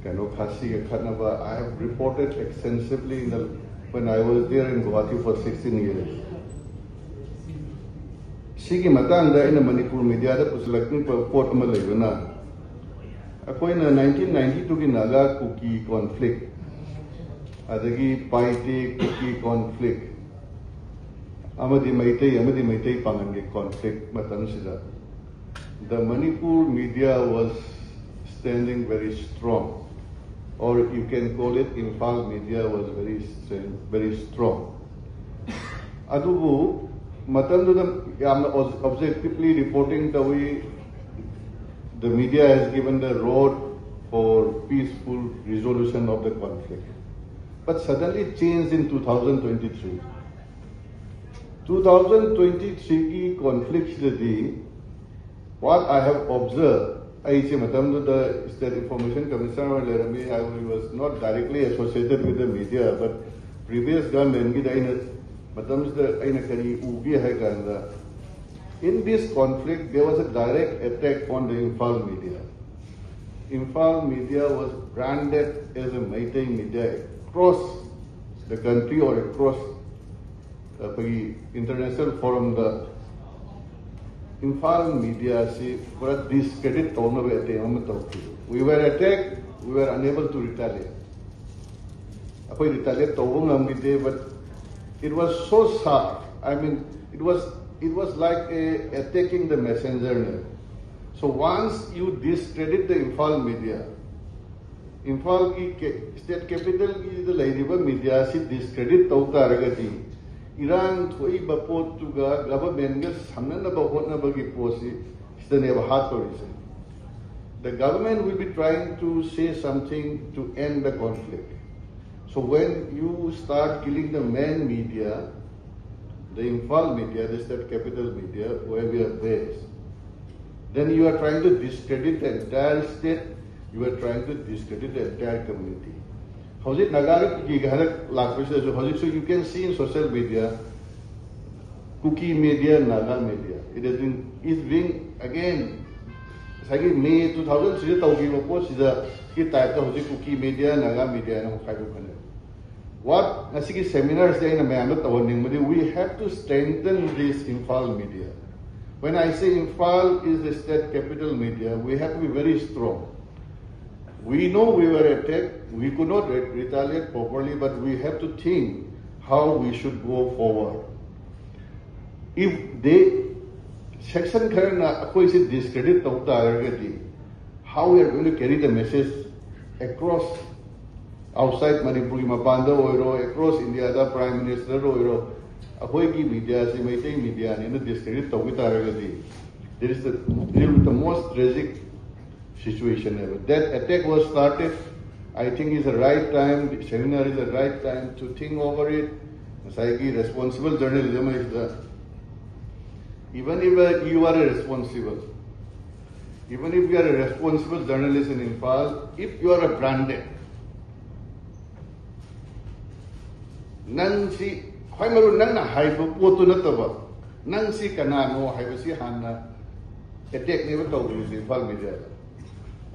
I have reported extensively when I was there in Guwahati for 16 years. Sigi matanda in the Manipur media da puslakni port ma leibana. Ako in 1992 ki Naga Kuki conflict. Adagi Paite Kuki conflict. Amadi Maitai Pangangi conflict matam sida. The Manipur media was standing very strong, or you can call it imphal media was very strong. Adubu matam objectively reporting the way the media has given the road for peaceful resolution of the conflict, but suddenly it changed in 2023. 2023 conflict what I have observed. The State Information Commissioner I was not directly associated with the media, but previous government in this conflict there was a direct attack on the imphal media. Imphal media was branded as a Maitai media across the country or across the international forum. The imphal media discredit. We were attacked, we were unable to retaliate. But it was so sharp. I mean, it was like attacking the messenger. So once you discredit the imphal media, imphal ki state capital ki the Lairiba media si discredit tauta Iran thoi bapot tuga government ga samna bahot na bagi posi never hard to reason. The government will be trying to say something to end the conflict. So when you start killing the main media, the imphal media, the state capital media, where we are based, then you are trying to discredit the entire state, you are trying to discredit the entire community. So you can see in social media, Kuki media, Naga media. It's being again. May 2003 Kuki media, Naga media. What seminars we have to strengthen this imphal media. When I say imphal is the state capital media, we have to be very strong. We know we were attacked, we could not retaliate properly, but we have to think how we should go forward. If they section discredit how we are going to carry the message across outside Manipur, across India, the Prime Minister, media, media, discredit there is the most tragic situation ever. That attack was started. I think it's the right time, the seminar is the right time to think over it. Responsible journalism is even if you are a responsible journalist in imphal, if you are a branded, Nancy, Nana Haibu, Potunatava, Nancy Kanano, Haibasi Hanna, attack never told you in imphal media.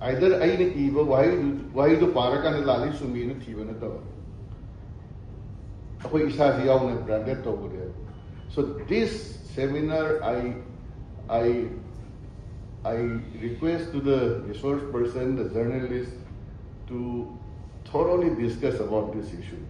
Either I evil, why do Parakan Lali Sumina Tivanata? Branded over there. So this seminar I request to the resource person, the journalist, to thoroughly discuss about this issue.